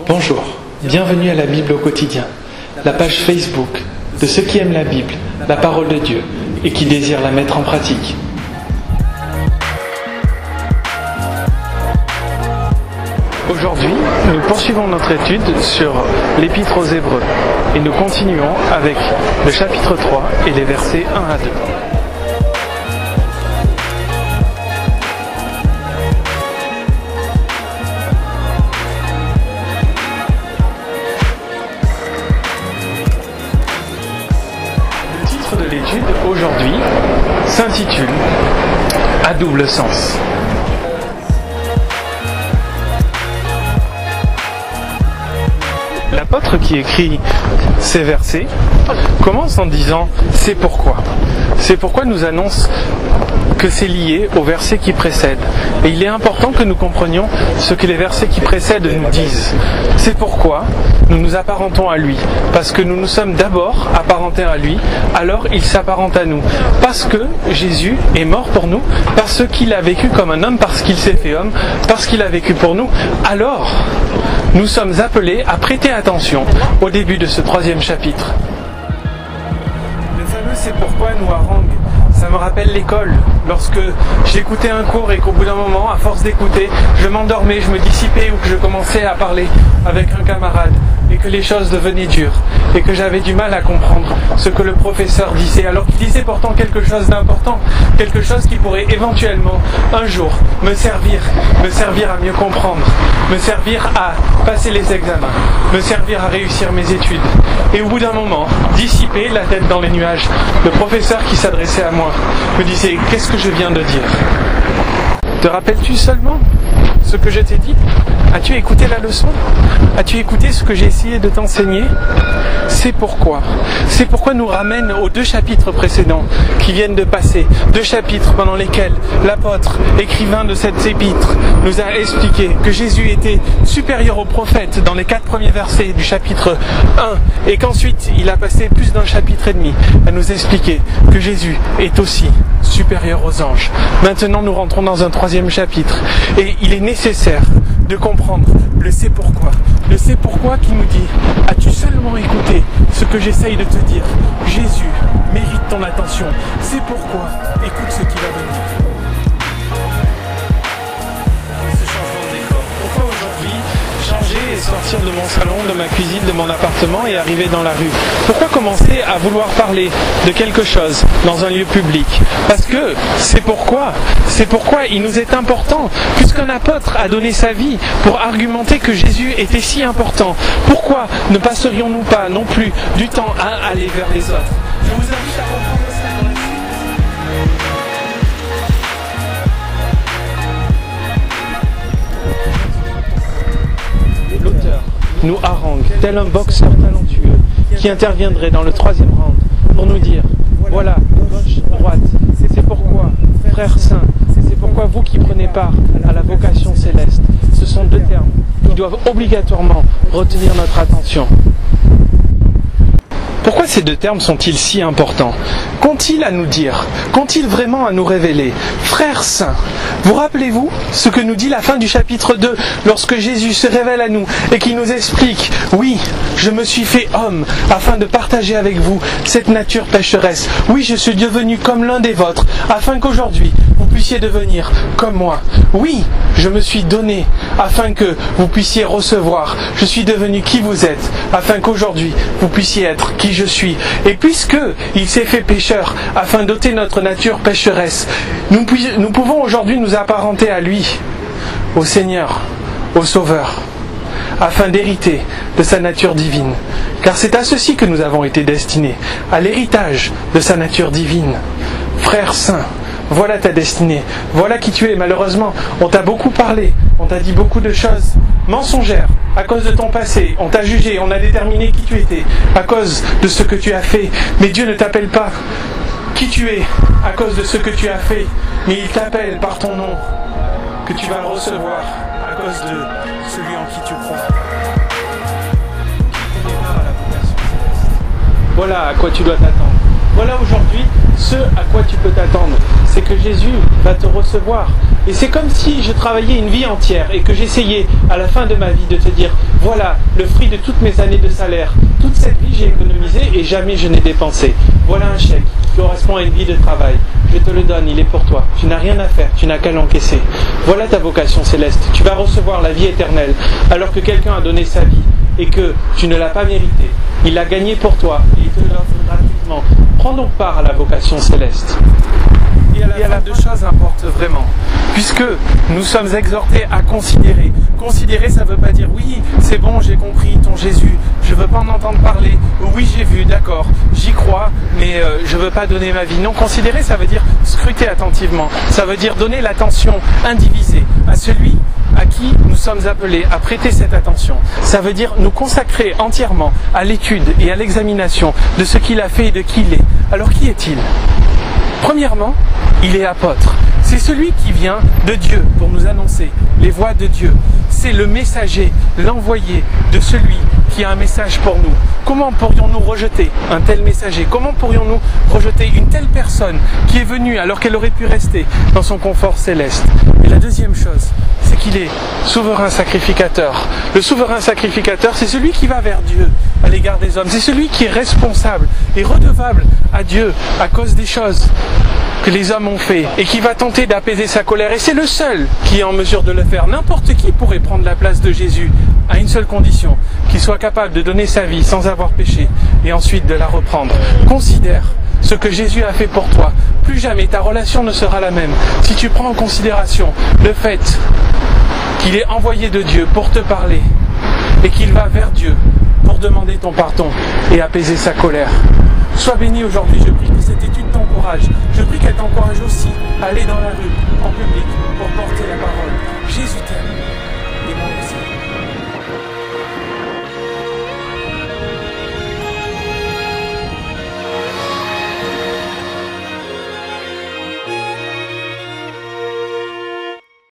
Bonjour, bienvenue à la Bible au quotidien, la page Facebook de ceux qui aiment la Bible, la parole de Dieu, et qui désirent la mettre en pratique. Aujourd'hui, nous poursuivons notre étude sur l'Épître aux Hébreux, et nous continuons avec le chapitre 3 et les versets 1 à 2. De l'étude aujourd'hui s'intitule « À double sens ». L'apôtre qui écrit ces versets commence en disant « C'est pourquoi ». C'est pourquoi nous annonce que c'est lié au verset qui précède. Et il est important que nous comprenions ce que les versets qui précèdent nous disent. C'est pourquoi nous nous apparentons à lui. Parce que nous nous sommes d'abord apparentés à lui, alors il s'apparente à nous. Parce que Jésus est mort pour nous, parce qu'il a vécu comme un homme, parce qu'il s'est fait homme, parce qu'il a vécu pour nous, alors nous sommes appelés à prêter attention au début de ce 3e chapitre. Le fameux c'est pourquoi nous harangue. Ça me rappelle l'école, lorsque j'écoutais un cours et qu'au bout d'un moment, à force d'écouter, je m'endormais, je me dissipais ou que je commençais à parler avec un camarade et que les choses devenaient dures et que j'avais du mal à comprendre ce que le professeur disait, alors qu'il disait pourtant quelque chose d'important, quelque chose qui pourrait éventuellement un jour me servir à mieux comprendre, me servir à passer les examens, me servir à réussir mes études. Et au bout d'un moment, dissipé, la tête dans les nuages, le professeur qui s'adressait à moi me disait « Qu'est-ce que je viens de dire ? Te rappelles-tu seulement ce que je t'ai dit ? As-tu écouté la leçon ? As-tu écouté ce que j'ai essayé de t'enseigner ? C'est pourquoi nous ramène aux 2 chapitres précédents qui viennent de passer. 2 chapitres pendant lesquels l'apôtre, écrivain de cette épître, nous a expliqué que Jésus était supérieur aux prophètes dans les 4 premiers versets du chapitre 1 et qu'ensuite il a passé plus d'un chapitre et demi à nous expliquer que Jésus est aussi supérieur aux anges. Maintenant nous rentrons dans un 3e chapitre et il est nécessaire de comprendre le c'est pourquoi. Le c'est pourquoi qui nous dit « As-tu seulement écouté ce que j'essaye de te dire ? Jésus mérite ton attention. C'est pourquoi. Écoute ce qui va venir. » Ce changement de décor. Pourquoi aujourd'hui changer et sortir de mon salon, de ma cuisine, de mon appartement et arriver dans la rue ? Pourquoi commencer à vouloir parler de quelque chose dans un lieu public ? Parce que c'est pourquoi il nous est important, puisqu'un apôtre a donné sa vie pour argumenter que Jésus était si important. Pourquoi ne passerions-nous pas non plus du temps à aller vers les autres ? Je vous invite à comprendre ça dans la suite. L'auteur nous harangue, tel un boxeur talentueux qui interviendrait dans le 3e round pour nous dire voilà, gauche, droite, c'est pourquoi, frères saints, c'est pourquoi vous qui prenez part à la vocation céleste, ce sont 2 termes qui doivent obligatoirement retenir notre attention. Pourquoi ces 2 termes sont-ils si importants ? Qu'ont-ils à nous dire ? Qu'ont-ils vraiment à nous révéler ? Frères saints, vous rappelez-vous ce que nous dit la fin du chapitre 2 lorsque Jésus se révèle à nous et qui nous explique « Oui, je me suis fait homme afin de partager avec vous cette nature pécheresse. Oui, je suis devenu comme l'un des vôtres afin qu'aujourd'hui vous puissiez devenir comme moi. Oui, je me suis donné afin que vous puissiez recevoir. Je suis devenu qui vous êtes afin qu'aujourd'hui vous puissiez être qui je suis. Et puisque il s'est fait pécheur afin d'ôter notre nature pécheresse, nous pouvons aujourd'hui nous apparenter à lui, au Seigneur, au Sauveur, afin d'hériter de sa nature divine. Car c'est à ceci que nous avons été destinés, à l'héritage de sa nature divine. Frères saints, voilà ta destinée, voilà qui tu es. Malheureusement, on t'a beaucoup parlé, on t'a dit beaucoup de choses mensongères à cause de ton passé. On t'a jugé, on a déterminé qui tu étais à cause de ce que tu as fait. Mais Dieu ne t'appelle pas qui tu es à cause de ce que tu as fait, mais il t'appelle par ton nom, que tu vas le recevoir à cause de celui en qui tu crois. Voilà à quoi tu dois t'attendre. Voilà aujourd'hui ce à quoi tu peux t'attendre. C'est que Jésus va te recevoir. Et c'est comme si je travaillais une vie entière et que j'essayais à la fin de ma vie de te dire, voilà le fruit de toutes mes années de salaire. Toute cette vie j'ai économisé et jamais je n'ai dépensé. Voilà un chèque qui correspond à une vie de travail. Je te le donne, il est pour toi. Tu n'as rien à faire, tu n'as qu'à l'encaisser. Voilà ta vocation céleste. Tu vas recevoir la vie éternelle alors que quelqu'un a donné sa vie et que tu ne l'as pas mérité. Il l'a gagné pour toi et il te l'offre gratuitement. Prends donc part à la vocation céleste. Et à la fin, deux choses importent vraiment. Puisque nous sommes exhortés à considérer. Considérer, ça ne veut pas dire oui, c'est bon, j'ai compris ton Jésus, je ne veux pas en entendre parler. Oui, j'ai vu, d'accord, j'y crois, mais je ne veux pas donner ma vie. Non, considérer, ça veut dire scruter attentivement. Ça veut dire donner l'attention indivisée à celui à qui nous sommes appelés à prêter cette attention. Ça veut dire nous consacrer entièrement à l'étude et à l'examination de ce qu'il a fait et de qui il est. Alors qui est-il ? Premièrement, il est apôtre. C'est celui qui vient de Dieu pour nous annoncer les voies de Dieu. C'est le messager, l'envoyé de celui qui a un message pour nous. Comment pourrions-nous rejeter un tel messager ? Comment pourrions-nous rejeter une telle personne qui est venue alors qu'elle aurait pu rester dans son confort céleste ? Et la deuxième chose, c'est qu'il est souverain sacrificateur. Le souverain sacrificateur, c'est celui qui va vers Dieu à l'égard des hommes. C'est celui qui est responsable et redevable à Dieu à cause des choses que les hommes ont fait et qui va tenter d'apaiser sa colère. Et c'est le seul qui est en mesure de le faire. N'importe qui pourrait prendre la place de Jésus à une seule condition, qu'il soit capable de donner sa vie sans avoir péché et ensuite de la reprendre. Considère ce que Jésus a fait pour toi. Plus jamais ta relation ne sera la même si tu prends en considération le fait qu'il est envoyé de Dieu pour te parler et qu'il va vers Dieu pour demander ton pardon et apaiser sa colère. Sois béni aujourd'hui, je prie que cette étude t'encourage. Je prie qu'elle t'encourage aussi à aller dans la rue